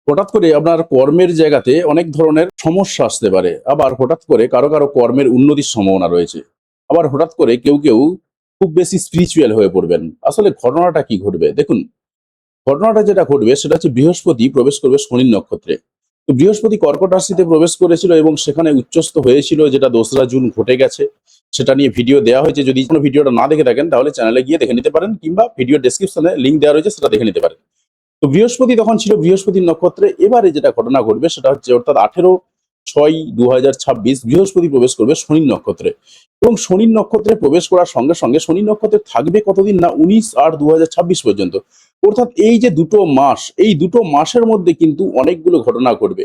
হঠাৎ করে আপনার কর্মের জায়গাতে অনেক ধরনের সমস্যা আসতে পারে। আবার হঠাৎ করে কারো, কারো কর্মের উন্নতির সম্ভাবনা রয়েছে। আবার হঠাৎ করে কেউ খুব বেশি স্পিরিচুয়াল হয়ে পড়বেন। আসলে ঘটনাটা কি ঘটবে? দেখুন, ঘটনাটা যেটা ঘটবে সেটা হচ্ছে বৃহস্পতি প্রবেশ করবে শনির নক্ষত্রে। তো বৃহস্পতি কর্কট রাশিতে প্রবেশ করেছিল এবং সেখানে উচ্চস্থ হয়েছিল, যেটা ২রা জুন ঘটে গেছে। সেটা নিয়ে ভিডিও দেওয়া হয়েছে। যদি কোনো ভিডিওটা না দেখে থাকেন তাহলে চ্যানেলে গিয়ে দেখে নিতে পারেন, কিংবা ভিডিও ডেসক্রিপশনে লিংক দেওয়া রয়েছে, সেটা দেখে নিতে পারেন। তো বৃহস্পতি তখন ছিল বৃহস্পতির নক্ষত্রে। এবারে যেটা ঘটনা ঘটবে সেটা হচ্ছে, অর্থাৎ 18/6/2026 বৃহস্পতি প্রবেশ করবে শনির নক্ষত্রে। এবং শনির নক্ষত্রে প্রবেশ করার সঙ্গে সঙ্গে শনির নক্ষত্রে থাকবে কতদিন না, 19/8/2026 পর্যন্ত। অর্থাৎ এই যে দুটো মাস, এই দুটো মাসের মধ্যে কিন্তু অনেকগুলো ঘটনা ঘটবে।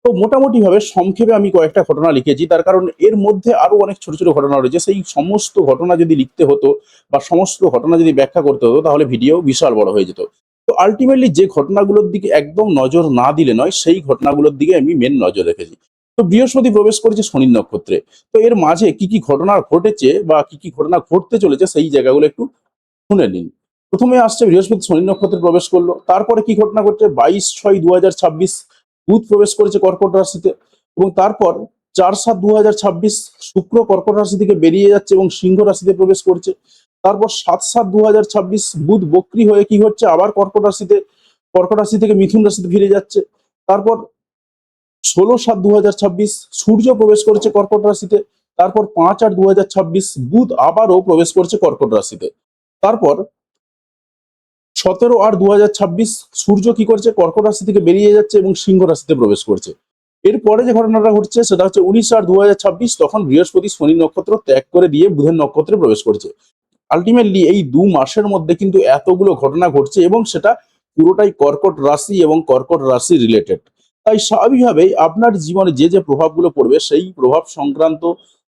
তো মোটামুটি ভাবে সংক্ষেপে আমি কয়েকটা ঘটনা লিখেছি, তার কারণ এর মধ্যে আরো অনেক ছোট ছোট ঘটনা রয়েছে। সেই সমস্ত ঘটনা যদি লিখতে হতো বা সমস্ত ঘটনা যদি ব্যাখ্যা করতে হতো তাহলে ভিডিও বিশাল বড় হয়ে যেত। তো আলটিমেটলি যে ঘটনাগুলোর দিকে একদম নজর না দিলে নয়, সেই ঘটনাগুলোর দিকে আমি মেন নজর রেখেছি। তো বৃহস্পতি প্রবেশ করেছে শনির নক্ষত্রে। তো এর মাঝে কি কি ঘটনা ঘটেছে বা কি কি ঘটনা ঘটতে চলেছে সেই জায়গাগুলো একটু শুনে নিন। প্রথমে আসছে বৃহস্পতি শনি নক্ষত্রে প্রবেশ করলো। তারপরে কি ঘটনা ঘটছে, 22/6/2026 বুধ প্রবেশ করেছে কর্কট রাশিতে। এবং তারপর 4/7/2026 শুক্র কর্কট রাশি থেকে বেরিয়ে যাচ্ছে এবং সিংহ রাশিতে প্রবেশ করছে। তারপর 7/7/2026 বুধ বক্রী হয়ে কি হচ্ছে, আবার কর্কট রাশি থেকে মিথুন রাশিতে ফিরে যাচ্ছে। তারপর 16/7/2026 সূর্য প্রবেশ করেছে কর্কট রাশিতে। তারপর 5/8/2026 বুধ আবারও প্রবেশ করছে কর্কট রাশিতে। তারপর 17/8/2026 সূর্য কি করছে, কর্কট রাশি থেকে বেরিয়ে যাচ্ছে এবং সিংহ রাশিতে প্রবেশ করছে। এরপরে যে ঘটনাটা ঘটছে সেটা হচ্ছে 19/8/2026, তখন বৃহস্পতি শনি নক্ষত্র ত্যাগ করে দিয়ে বুধের নক্ষত্রে প্রবেশ করছে। আলটিমেটলি এই ২ মাসের মধ্যে কিন্তু এতগুলো ঘটনা ঘটছে এবং সেটা পুরোটাই কর্কট রাশি এবং কর্কট রাশি রিলেটেড। তাই স্বাভাবিকভাবেই আপনার জীবনে যে যে প্রভাবগুলো পড়বে সেই প্রভাব সংক্রান্ত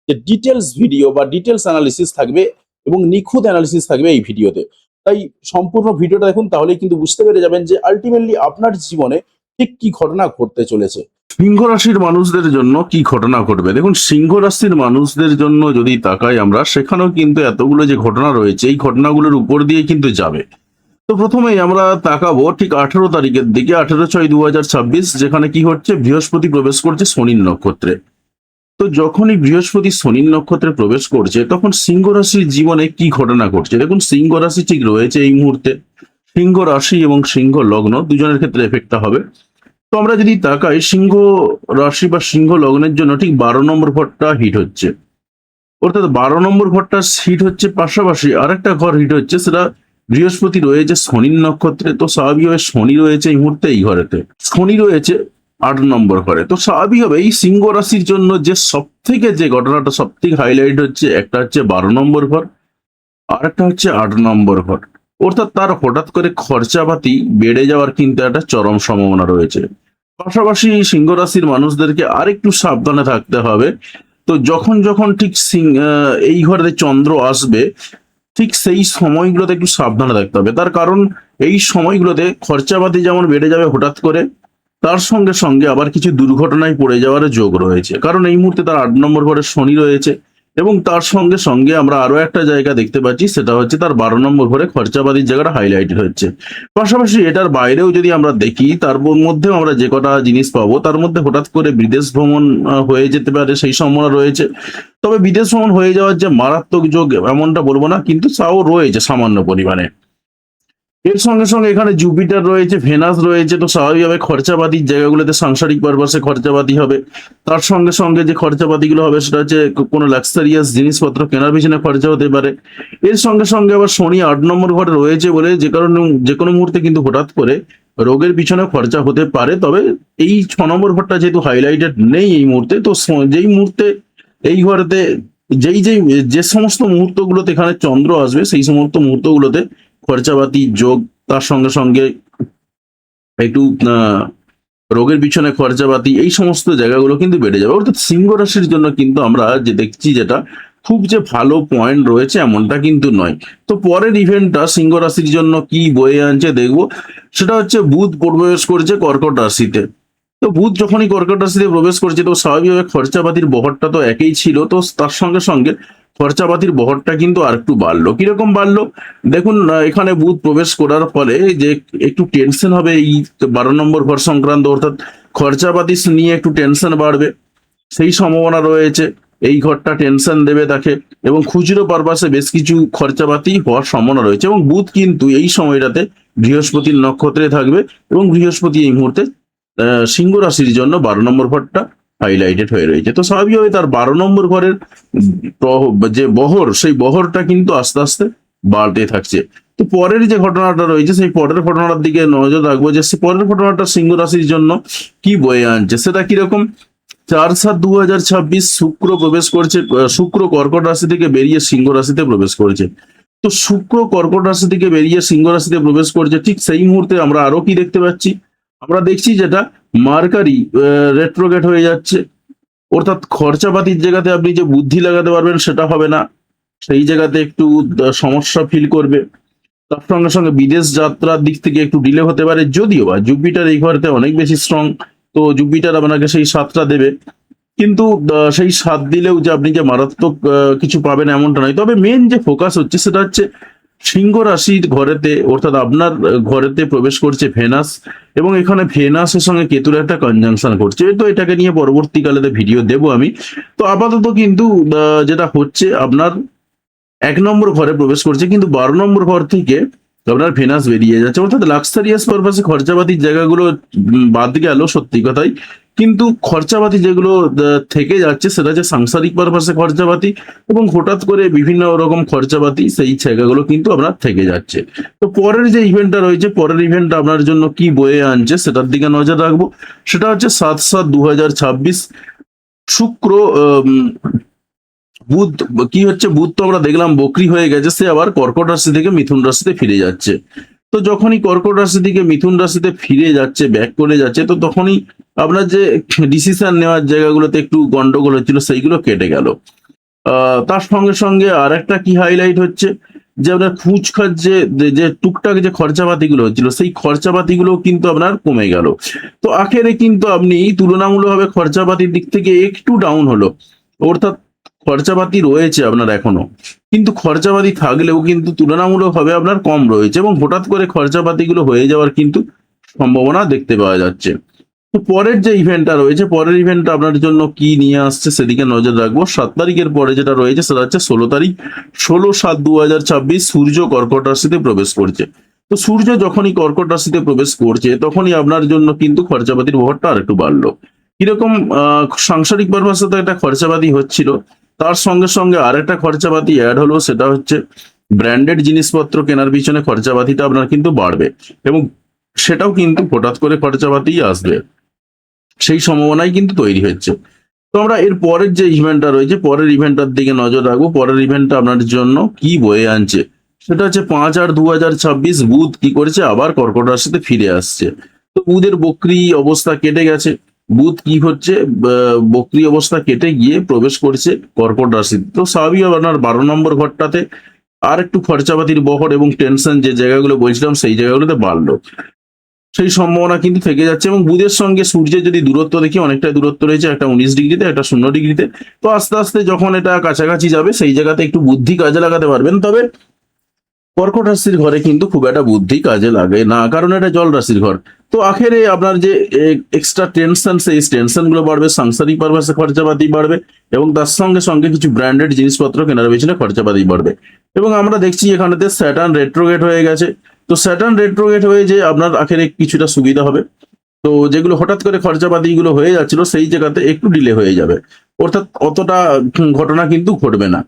যে ডিটেলস ভিডিও বা ডিটেলস অ্যানালিসিস থাকবে এবং নিখুঁত অ্যানালিসিস থাকবে এই ভিডিওতে। তাই সম্পূর্ণ ভিডিওটা দেখুন, তাহলেই কিন্তু বুঝতে পেরে যাবেন যে আলটিমেটলি আপনার জীবনে ঠিক কি ঘটনা ঘটতে চলেছে। সিংহ রাশির মানুষদের জন্য কি ঘটনা ঘটবে? দেখুন, সিংহ রাশির মানুষদের জন্য যদি তাকাই আমরা, সেখানেও কিন্তু এতগুলো যে ঘটনা রয়েছে এই ঘটনাগুলোর উপর দিয়ে কিন্তু যাবে। তো প্রথমেই আমরা তাকাবো ঠিক 18 তারিখের দিকে, 18/6/2026, যেখানে কি হচ্ছে, বৃহস্পতি প্রবেশ করছে শনির নক্ষত্রে। তো যখনই বৃহস্পতি শনির নক্ষত্রে প্রবেশ করছে তখন সিংহ রাশির জীবনে কি ঘটনা ঘটছে। দেখুন, সিংহ রাশি ঠিক রয়েছে এই মুহূর্তে, সিংহ রাশি এবং সিংহ লগ্ন দুজনের ক্ষেত্রে এফেক্টটা হবে। তো আমরা যদি তাকাই, সিংহ রাশি বা সিংহ লগ্নের জন্য ঠিক 12 নম্বর ঘরটা হিট হচ্ছে। অর্থাৎ 12 নম্বর ঘরটা হিট হচ্ছে, পাশাপাশি আরেকটা ঘর হিট হচ্ছে, সেটা বৃহস্পতি রয়েছে শনির নক্ষত্রে। তো স্বাভাবিকভাবে শনি রয়েছে এই মুহূর্তে এই ঘরেতে, শনি রয়েছে 8 নম্বর ঘরে। তো স্বাভাবিকভাবে এই সিংহ রাশির জন্য যে সব থেকে যে ঘটনাটা সব থেকে হাইলাইট হচ্ছে, একটা হচ্ছে 12 নম্বর ঘর, আর একটা হচ্ছে 8 নম্বর ঘর। অর্থাৎ তার হঠাৎ করে খরচাপাতি বেড়ে যাওয়ার কিন্তু একটা চরম সম্ভাবনা রয়েছে। পাশাপাশি সিংহ রাশির মানুষদেরকে আরেকটু সাবধানে থাকতে হবে। তো যখন যখন ঠিক এই ঘরে চন্দ্র আসবে, ঠিক সেই সময়গুলোতে একটু সাবধানে থাকতে হবে। তার কারণ এই সময়গুলোতে খরচাপাতি যেমন বেড়ে যাবে হঠাৎ করে, তার সঙ্গে সঙ্গে আবার কিছু দুর্ঘটনায় পড়ে যাওয়ার যোগ রয়েছে। কারণ এই মুহূর্তে তার 8 নম্বর ঘরে শনি রয়েছে এবং তার সঙ্গে সঙ্গে আমরা আরো একটা জায়গা দেখতে পাচ্ছি, সেটা হচ্ছে তার 12 নম্বর ঘরে খরচাপাতির জায়গাটা হাইলাইটেড হচ্ছে। পাশাপাশি এটার বাইরেও যদি আমরা দেখি, তার মধ্যেও আমরা যে কটা জিনিস পাবো, তার মধ্যে হঠাৎ করে বিদেশ ভ্রমণ হয়ে যেতে পারে, সেই সম্ভাবনা রয়েছে। তবে বিদেশ ভ্রমণ হয়ে যাওয়ার যে মারাত্মক যোগ এমনটা বলবো না, কিন্তু তাও রয়েছে সামান্য পরিমাণে। এর সঙ্গে সঙ্গে এখানে জুপিটার রয়েছে, ভেনাস রয়েছে। তো স্বাভাবিকভাবে খরচাপাতির জায়গাগুলোতে সাংসারিক পারপাসে খরচাপাতি হবে। তার সঙ্গে সঙ্গে যে খরচাপাতিগুলো হবে সেটা হচ্ছে কোনো লাক্সারিয়াস জিনিসপত্র কেনার পিছনে খরচা হতে পারে। এর সঙ্গে সঙ্গে আবার শনি 8 নম্বর ঘরে রয়েছে বলে যে কারণে যে কোনো মুহূর্তে কিন্তু হঠাৎ করে রোগের পিছনে খরচা হতে পারে। তবে এই 6 নম্বর ঘরটা যেহেতু হাইলাইটেড নেই এই মুহূর্তে, তো যেই মুহূর্তে এই ঘরেতে যেই যে সমস্ত মুহূর্তগুলোতে এখানে চন্দ্র আসবে, সেই সমস্ত মুহূর্তগুলোতে খরচাপাতি যোগ, তার সঙ্গে সঙ্গে একটু রোগের পিছনে খরচাপাতি, এই সমস্ত জায়গাগুলো কিন্তু বেড়ে যাবে। অর্থাৎ সিংহ রাশির জন্য কিন্তু আমরা যে দেখছি, যেটা খুব যে ভালো পয়েন্ট রয়েছে এমনটা কিন্তু নয়। তো পরের ইভেন্টটা সিংহ রাশির জন্য কি বয়ে আনছে দেখবো। সেটা হচ্ছে বুধ প্রবেশ করছে কর্কট রাশিতে। তো বুধ যখনই কর্কট রাশিতে প্রবেশ করছে, তো স্বাভাবিকভাবে খরচাপাতির বহরটা তো একই ছিল, তো তার সঙ্গে সঙ্গে খরচাপাতির বহরটা কিন্তু আর একটু বাড়লো। কিরকম বাড়লো দেখুন, এখানে বুধ প্রবেশ করার ফলে যে একটু টেনশন হবে এই 12 নম্বর ঘর সংক্রান্ত, অর্থাৎ খরচাপাতি নিয়ে একটু টেনশন বাড়বে, সেই সম্ভাবনা রয়েছে। এই ঘরটা টেনশন দেবে তাকে, এবং খুচরো পারপাসে বেশ কিছু খরচাপাতি হওয়ার সম্ভাবনা রয়েছে। এবং বুধ কিন্তু এই সময়টাতে বৃহস্পতির নক্ষত্রে থাকবে, এবং বৃহস্পতি এই মুহূর্তে সিংহ রাশির জন্য 12 নম্বর ঘরটা হাইলাইটেড হয়ে রয়েছে। তো স্বাভাবিকভাবে তার 12 নম্বর ঘরের যে বহর, সেই বহরটা কিন্তু আস্তে আস্তে বাড়তে থাকছে। তো পরের যে ঘটনাটা রয়েছে, সেই পরের ঘটনাটার দিকে নজর রাখবো, যে পরের ঘটনাটা সিংহ রাশির জন্য কি বয়ে আনছে। সেটা কিরকম, 4/7/2026 শুক্র প্রবেশ করছে, শুক্র কর্কট রাশি থেকে বেরিয়ে সিংহ রাশিতে প্রবেশ করছে। তো শুক্র কর্কট রাশি থেকে বেরিয়ে সিংহ রাশিতে প্রবেশ করছে, ঠিক সেই মুহূর্তে আমরা আরো কি দেখতে পাচ্ছি, আমরা দেখছি যেটা মার্কারি রেট্রোগেট হয়ে যাচ্ছে, অর্থাৎ খরচাপাতির জায়গাতে আপনি যে বুদ্ধি লাগাতে পারবেন সেটা হবে না, সেই জায়গাতে একটু সমস্যা ফিল করবে। তার সঙ্গে সঙ্গে বিদেশ যাত্রার দিক থেকে একটু ডিলে হতে পারে, যদিও বা জুপিটার এই ঘরেতে অনেক বেশি স্ট্রং, তো জুপিটার আপনাকে সেই সাতটা দেবে, কিন্তু সেই সাত দিলেও যে আপনি যে মারাত্মক কিছু পাবেন এমনটা নয়। তবে মেন যে ফোকাস হচ্ছে সেটা হচ্ছে সিংহ রাশির ঘরেতে, অর্থাৎ আপনার ঘরেতে প্রবেশ করছে ভেনাস, এবং এখানে ভেনাসের সঙ্গে কেতুর একটা কনজাংশন করছে। তো এটাকে নিয়ে পরবর্তীকালে ভিডিও দেব আমি। তো আপাতত কিন্তু যেটা হচ্ছে, আপনার 1 নম্বর ঘরে প্রবেশ করছে, কিন্তু 12 নম্বর ঘর থেকে আপনার ভেনাস বেরিয়ে যাচ্ছে, অর্থাৎ লাক্সারিয়াস পারপাসে খরচাপাতির জায়গাগুলো বাদ গেল সত্যি কথাই, কিন্তু খরচাপাতি যেগুলো থেকে যাচ্ছে সেটা হচ্ছে সাংসারিক পারপাসে খরচাপাতি, এবং হঠাৎ করে বিভিন্ন রকম খরচাপাতি, সেই জায়গাগুলো কিন্তু আপনার থেকে যাচ্ছে। তো পরের যে ইভেন্টটা রয়েছে, পরের ইভেন্টটা আপনার জন্য কি বয়ে আনছে সেটার দিকে নজর রাখবো। সেটা হচ্ছে 7/7/2026 শুক্র বুধ কি হচ্ছে, বুধ তো আমরা দেখলাম বকরি হয়ে গেছে, সে আবার কর্কট রাশি থেকে মিথুন রাশিতে ফিরে যাচ্ছে। তো যখনই কর্কট রাশি থেকে মিথুন রাশিতে ফিরে যাচ্ছে, ব্যাক করে যাচ্ছে, তো তখনই আপনার যে ডিসিশন নেওয়ার জায়গাগুলোতে একটু গন্ডগোল হচ্ছিল সেইগুলো কেটে গেল। তার সঙ্গে সঙ্গে আর একটা কি হাইলাইট হচ্ছে, যে আপনার খুচখাচ যে যে টুকটাক যে খরচাপাতিগুলো হচ্ছিল, সেই খরচাপাতিগুলো কিন্তু আপনার কমে গেল। তো আখেরে কিন্তু আপনি তুলনামূলকভাবে খরচাপাতির দিক থেকে একটু ডাউন হলো, অর্থাৎ খরচাপাতি রয়েছে আপনার এখনো, কিন্তু খরচাপাতি থাকলেও কিন্তু তুলনামূলকভাবে আপনার কম রয়েছে, এবং হঠাৎ করে খরচাপাতিগুলো হয়ে যাওয়ার কিন্তু সম্ভাবনা দেখতে পাওয়া যাচ্ছে। তো পরের যে ইভেন্টটা রয়েছে, পরের ইভেন্টটা আপনার জন্য কি নিয়ে আসছে সেদিকে নজর রাখবো। 7 তারিখের পরে যেটা রয়েছে সেটা হচ্ছে 16 তারিখ, 16/7/2026 সূর্য কর্কট রাশিতে প্রবেশ করছে। তো সূর্য যখনই কর্কট রাশিতে প্রবেশ করছে, তখনই আপনার জন্য কিন্তু খরচাপাতির বহরটা আর একটু বাড়লো। কিরকম, সাংসারিক পারপাসে তো একটা খরচাপাতি হচ্ছিল, তার সঙ্গে সঙ্গে আরেকটা খরচাপাতি অ্যাড হলো, সেটা হচ্ছে ব্র্যান্ডেড জিনিসপত্র কেনার পিছনে খরচাপাতিটা আপনার কিন্তু বাড়বে, এবং সেটাও কিন্তু হঠাৎ করে খরচাপাতি আসবে, সেই সম্ভাবনাই কিন্তু তৈরি হচ্ছে। তো আমরা এর পরের যে ইভেন্টটা রয়েছে, পরের ইভেন্টটার দিকে নজর রাখবো। পরের ইভেন্টটা আপনার জন্য কি বয়ে আনছে সেটা হচ্ছে 5/8/2026 বুধ কি করেছে, আবার কর্কট রাশিতে ফিরে আসছে। তো বুধের বক্রি অবস্থা কেটে গেছে, বুধ কি হচ্ছে, বক্রি অবস্থা কেটে গিয়ে প্রবেশ করছে কর্কট রাশিতে। তো স্বাভাবিক আপনার 12 নম্বর ঘরটাতে আর একটু খরচাপাতির বহর এবং টেনশন যে জায়গাগুলো বলছিলাম সেই জায়গাগুলোতে বাড়লো, সেই সম্ভাবনা কিন্তু থেকে যাচ্ছে। এবং বুধের সঙ্গে সূর্যের যদি দূরত্ব দেখি, অনেকটা দূরত্ব রয়েছে, একটা 19 ডিগ্রিতে, একটা 0 ডিগ্রিতে। তো আস্তে আস্তে যখন এটা কাছাকাছি যাবে, সেই জায়গাতে একটু বুদ্ধি কাজে লাগাতে পারবেন। তবে কর্কট রাশির ঘরে কিন্তু খুব একটা বুদ্ধি কাজে লাগে না, কারণ এটা জল রাশির ঘর। তো আখেরে আপনার যে এক্সট্রা টেনশন, সেই টেনশন গুলো বাড়বে, সাংসারিক পারপাসে খরচাপাতি বাড়বে, এবং তার সঙ্গে সঙ্গে কিছু ব্র্যান্ডেড জিনিসপত্র কেনার পেছনে খরচাপাতি বাড়বে। এবং আমরা দেখছি এখানেতে স্যাটার্ন রেট্রোগেট হয়ে গেছে। তো স্যাটার্ন রেট্রোগেট হয়ে যে আপনার আখেরে কিছুটা সুবিধা হবে, তো যেগুলো হঠাৎ করে খরচাপাতি গুলো হয়ে যাচ্ছিল সেই জায়গাতে একটু ডিলে হয়ে যাবে, অর্থাৎ অতটা ঘটনা কিন্তু ঘটবে না।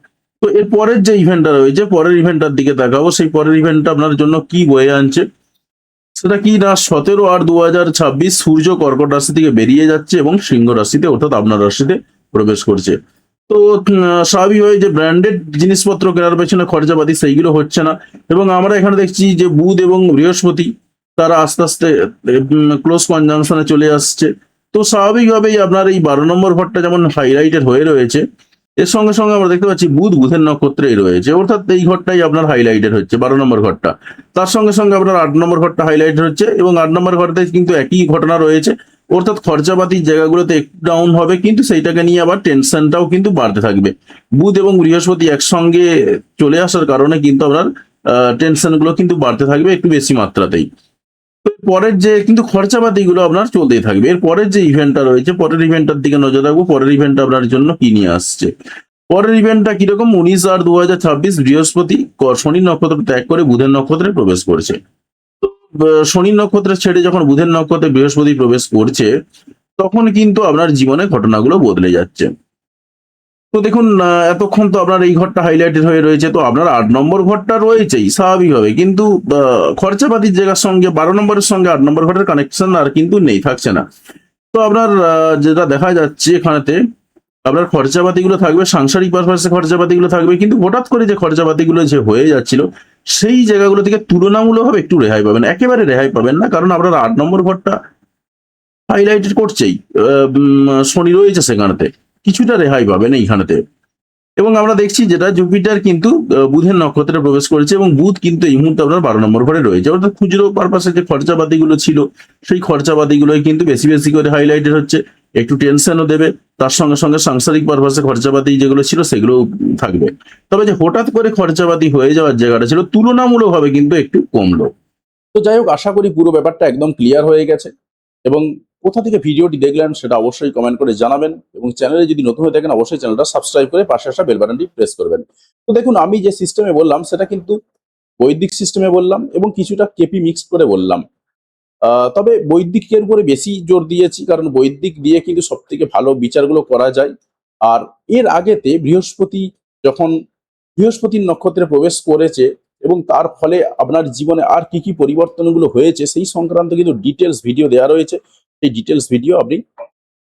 তো এর পরের যে ইভেন্টটা রয়েছে, পরের ইভেন্টটার দিকে তাকাবো। সেই পরের ইভেন্টটা আপনার জন্য কি বয়ে আনছে সেটা কি না, 17/8/2026 সূর্য কর্কট রাশি থেকে বেরিয়ে যাচ্ছে এবং সিংহ রাশিতে, অর্থাৎ আপনার রাশিতে প্রবেশ করছে। তো স্বাভাবিকভাবে যে ব্র্যান্ডেড জিনিসপত্র কেনার পেছনে খরচাপাতি সেইগুলো হচ্ছে না, এবং আমরা এখানে দেখছি যে বুধ এবং বৃহস্পতি তারা আস্তে আস্তে ক্লোজ কনজাংশনে চলে আসছে। তো স্বাভাবিকভাবেই আপনার এই 12 নম্বর ঘরটা যেমন হাইলাইটেড হয়ে রয়েছে, এর সঙ্গে সঙ্গে আমরা দেখতে পাচ্ছি বুধ বুধের নক্ষত্রেই রয়েছে, অর্থাৎ এই ঘরটাই আপনার হাইলাইটেড হচ্ছে 12 নম্বর ঘরটা। তার সঙ্গে সঙ্গে আপনার 8 নম্বর ঘরটা হাইলাইটেড হচ্ছে, এবং 8 নম্বর ঘরটায় কিন্তু একই ঘটনা রয়েছে, অর্থাৎ খরচাপাতির জায়গাগুলোতে একটু ডাউন হবে, কিন্তু সেইটাকে নিয়ে আবার টেনশনটাও কিন্তু বাড়তে থাকবে। বুধ এবং বৃহস্পতি একসঙ্গে চলে আসার কারণে কিন্তু আপনার টেনশনগুলো কিন্তু বাড়তে থাকবে একটু বেশি মাত্রাতেই। তো পরের যে কিন্তু খরচাপাতিগুলো আপনার চলতেই থাকবে। এর পরের যে ইভেন্টটা রয়েছে, পরের ইভেন্টটার দিকে নজর রাখবো। পরের ইভেন্টটা আপনার জন্য কি নিয়ে আসছে। পরের ইভেন্টটা কিরকম, 19/8/2026 বৃহস্পতি শনি নক্ষত্র ত্যাগ করে বুধের নক্ষত্রে প্রবেশ করছে। শনি নক্ষত্রে ছেড়ে যখন বুধের নক্ষত্রে বৃহস্পতি প্রবেশ করছে, তখন কিন্তু আপনার জীবনে ঘটনাগুলো বদলে যাচ্ছে। তো দেখুন, এতক্ষণ তো আপনার এই ঘরটা হাইলাইটেড হয়ে রয়েছে, তো আপনার 8 নম্বর ঘরটা রয়েছেই স্বাভাবিকভাবে, কিন্তু খরচাপাতির জায়গার সঙ্গে 12 নম্বরের সঙ্গে 8 নম্বর ঘরের কানেকশন আর কিন্তু নেই, থাকছে না। তো আপনার যেটা দেখা যাচ্ছে এখানেতে, আপনার খরচাপাতিগুলো থাকবে, সাংসারিক পারপাসে খরচাপাতিগুলো থাকবে, কিন্তু হঠাৎ করে যে খরচাপাতিগুলো যে হয়ে যাচ্ছিল, সেই জায়গাগুলো থেকে তুলনামূলকভাবে একটু রেহাই পাবেন। একেবারে রেহাই পাবেন না, কারণ আপনার 8 নম্বর ঘরটা হাইলাইটেড করছেই, শনি রয়েছে সেখানেতে, কিছুটা রেহাই পাবেন এইখানেতে। এবং আমরা দেখছি যেটা জুপিটার কিন্তু বুধের নক্ষত্রে প্রবেশ করেছে, এবং বুধ কিন্তু এই মুহূর্তে আপনার 12 নম্বর ঘরে রয়েছে। অর্থাৎ খুচরো পারপাসে যে খরচাপাতিগুলো ছিল, সেই খরচাপাতিগুলোই কিন্তু বেশি বেশি করে হাইলাইটেড হচ্ছে, একটু টেনশনও দেবে। তার সঙ্গে সঙ্গে সাংসারিক পারপাসে খরচাপাতি যেগুলো ছিল সেগুলো থাকবে। তবে যে হঠাৎ করে খরচাপাতি হয়ে যাওয়ার জায়গাটা ছিল, তুলনামূলকভাবে কিন্তু একটু কমলো। তো যাই হোক, আশা করি পুরো ব্যাপারটা একদম ক্লিয়ার হয়ে গেছে। এবং কোথা থেকে ভিডিওটি দেখলেন সেটা অবশ্যই কমেন্ট করে জানাবেন, এবং চ্যানেলে যদি নতুন হয়ে থাকেন অবশ্যই চ্যানেলটা সাবস্ক্রাইব করে পাশে আসা বেল বাটনটি প্রেস করবেন। তো দেখুন, আমি যে সিস্টেমে বললাম সেটা কিন্তু বৈদিক সিস্টেমে বললাম, এবং কিছুটা কেপি মিক্স করে বললাম। তবে বৈদিকের উপরে বেশি জোর দিয়েছি, কারণ বৈদিক দিয়ে কিন্তু সব থেকে ভালো বিচারগুলো করা যায়। আর এর আগেতে বৃহস্পতি যখন বৃহস্পতির নক্ষত্রে প্রবেশ করেছে, এবং তার ফলে আপনার জীবনে আর কি কি পরিবর্তনগুলো হয়েছে সেই সংক্রান্ত কিন্তু ডিটেলস ভিডিও দেওয়া রয়েছে। এই ডিটেলস ভিডিও আপনি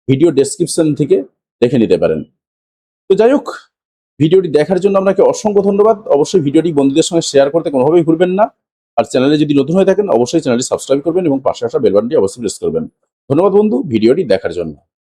ভিডিও ডেসক্রিপশন থেকে দেখে নিতে পারেন। তো যাই হোক, ভিডিওটি দেখার জন্য আপনাকে অসংখ্য ধন্যবাদ। অবশ্যই ভিডিওটি বন্ধুদের সঙ্গে শেয়ার করতে কোনোভাবেই ভুলবেন না। আর চ্যানেলে যদি নতুন হয়ে থাকেন অবশ্যই চ্যানেলটি সাবস্ক্রাইব করবেন এবং পাশে আসা বেল বাটনটি অবশ্যই প্রেস করবেন। ধন্যবাদ বন্ধু ভিডিওটি দেখার জন্য।